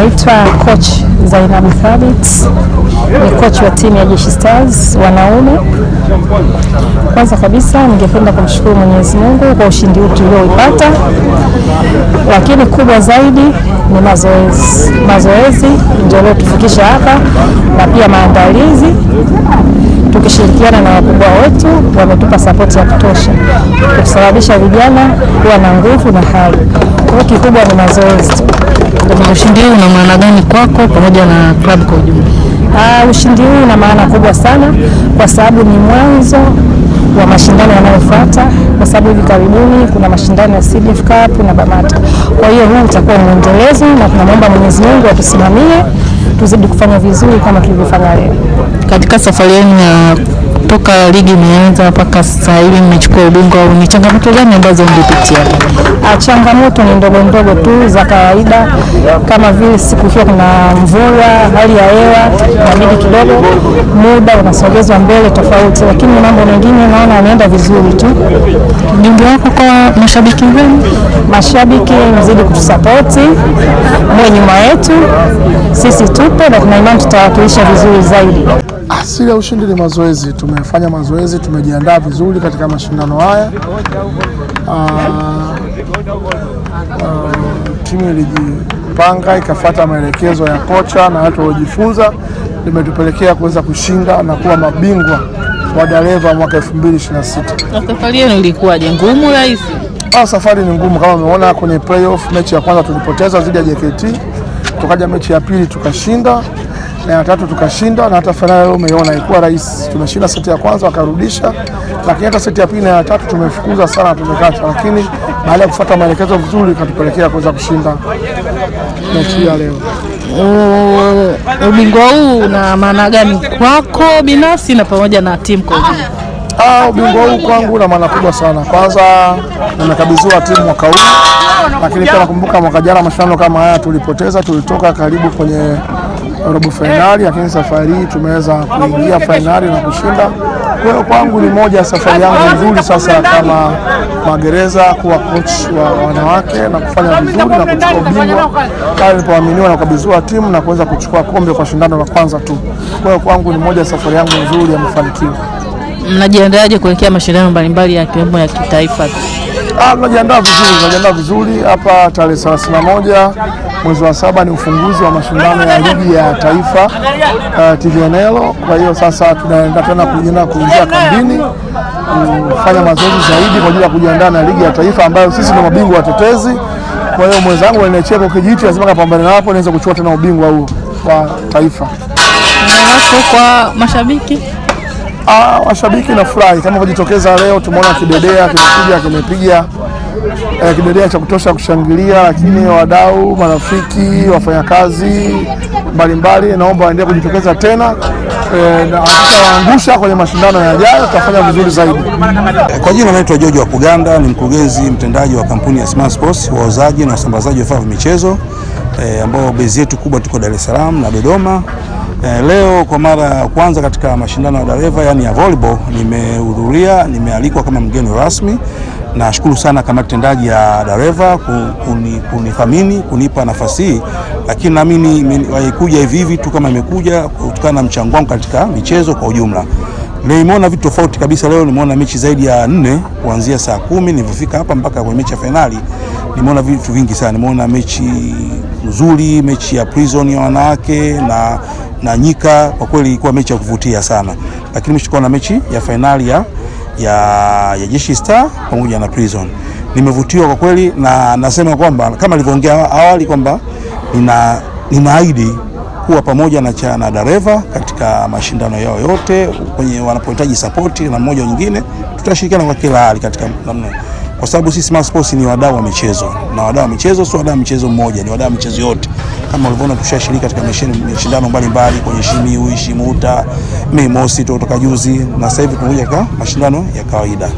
Naitwa coach Zainabu Thabit, ni coach wa timu ya Jeshi Stars wanaume. Kwanza kabisa ningependa kumshukuru Mwenyezi Mungu kwa ushindi huu tulioupata, lakini kubwa zaidi ni mazoezi. Mazoezi ndio leo tufikisha hapa, na pia maandalizi tukishirikiana na wakubwa wetu wametupa support ya kutosha kusababisha vijana kuwa na nguvu na hali. Kwa kikubwa ni mazoezi. Ushindi huu una maana gani kwako pamoja na klabu kwa ujumla? Ushindi huu una maana kubwa sana kwa sababu ni mwanzo wa mashindano yanayofuata, kwa sababu hivi karibuni kuna mashindano ya CDF Cup na Bamata. Kwa hiyo huu utakuwa ni mwendelezo, na tunamwomba Mwenyezi Mungu atusimamie tuzidi kufanya vizuri kama tulivyofanya leo. Katika safari yenu ya toka ligi imeanza mpaka sasa hivi mmechukua ubingwa, ni changamoto gani ambazo mlipitia? Changamoto ni ndogo ndogo tu za kawaida, kama vile siku hiyo kuna mvua, hali ya hewa inabidi kidogo muda unasogezwa mbele tofauti, lakini mambo mengine naona yanaenda vizuri tu. Ujumbe wako kwa mashabiki wenu? Mashabiki mzidi kutusapoti, mwe nyuma yetu, sisi tupo na tuna imani tutawakilisha vizuri zaidi. Asili ya ushindi ni mazoezi. Tumefanya mazoezi, tumejiandaa vizuri katika mashindano haya. Timu ilijipanga ikafuata maelekezo ya kocha na watu waliojifunza, limetupelekea kuweza kushinda na kuwa mabingwa wa Dareva mwaka 2026. Safari yenu ilikuwaje, ngumu rahisi? Safari ni ngumu, kama umeona kwenye playoff mechi ya kwanza tulipoteza dhidi ya JKT, tukaja mechi ya pili tukashinda, na ya tatu tukashinda, na hata finali leo umeona ilikuwa rahisi. Tumeshinda seti ya kwanza wakarudisha, lakini hata seti ya pili na ya tatu tumefukuza sana, tumekata, lakini baada ya kufuata maelekezo vizuri katupelekea kuweza kushinda mechi ya leo. Ubingwa huu una maana gani kwako binafsi na pamoja na timu kwa ujumla? Ubingwa huu kwangu una maana kubwa sana. Kwanza nimekabidhiwa timu mwaka huu, lakini pia nakumbuka mwaka jana mashindano kama haya tulipoteza, tulitoka karibu kwenye robo finali, lakini safari hii tumeweza kuingia finali na kushinda. Kwa hiyo kwangu ni moja ya safari yangu nzuri sasa kama Magereza kuwa coach wa wanawake na kufanya vizuri na kuchukua ubingwa pale nilipoaminiwa na kukabidhiwa timu na kuweza kuchukua kombe kwa shindano la kwanza tu. Kwa hiyo kwangu ni moja ya safari yangu nzuri ya mafanikio. Mnajiandaje kuelekea mashindano mbalimbali ya kiwemo ya kitaifa? Tunajiandaa vizuri. Hapa tarehe 31 mwezi wa 7 ni ufunguzi wa mashindano ya ligi ya taifa TVNL. Kwa hiyo sasa tunaenda tena kuingia kambini kufanya mazoezi zaidi kwa ajili ya kujiandaa na ligi ya taifa ambayo sisi ndio mabingwa watetezi. Kwa hiyo mwenzangu anacheka kijiti, lazima kapambane na hapo niweze kuchukua tena ubingwa huo wa taifa. Kwa mashabiki? Washabiki nafurahi kama kujitokeza leo, tumeona kidedea kimepiga kidedea cha kutosha kushangilia, lakini wadau, marafiki, wafanyakazi mbalimbali naomba waendelee kujitokeza tena na tutawaangusha kwenye mashindano yajayo, tutafanya vizuri zaidi. Kwa jina naitwa George wa Kuganda, ni mkurugenzi mtendaji wa kampuni ya Smart Sports, wauzaji na usambazaji wa vifaa vya michezo ambao base yetu kubwa tuko Dar es Salaam na Dodoma. Leo kwa mara ya kwanza katika mashindano ya Dareva yani ya volleyball nimehudhuria, nimealikwa kama mgeni rasmi. Nashukuru sana kama tendaji ya Dareva kunithamini, kunipa nafasi hii, lakini naamini haikuja hivi hivi tu kama imekuja kutokana na mchango wangu katika michezo kwa ujumla. Nimeona vitu tofauti kabisa leo, nimeona mechi zaidi ya 4 kuanzia saa 10 nilipofika hapa mpaka kwenye mechi ya finali. Nimeona vitu vingi sana, nimeona mechi nzuri, mechi ya Prison ya wanawake na Nyika, kwa kweli ilikuwa mechi ya kuvutia sana. Lakini nimeshukuru na mechi ya finali ya Jeshi Star pamoja na Prison. Nimevutiwa kwa kweli, na nasema kwamba kama nilivyoongea awali kwamba ninaahidi kuwa pamoja na Dareva katika mashindano yao yote kwenye wanapohitaji support na mmoja nyingine, tutashirikiana kwa kila hali katika namna, kwa sababu sisi Smart Sports ni wadau wa michezo, na wadau wa michezo sio wadau wa michezo mmoja, ni wadau wa michezo yote. Kama ulivyoona tushashiriki katika mashindano mbalimbali kwenye Shimiu, Shimuta, Mei Mosi kutoka juzi, na sasa hivi tunakuja kwa mashindano ya kawaida.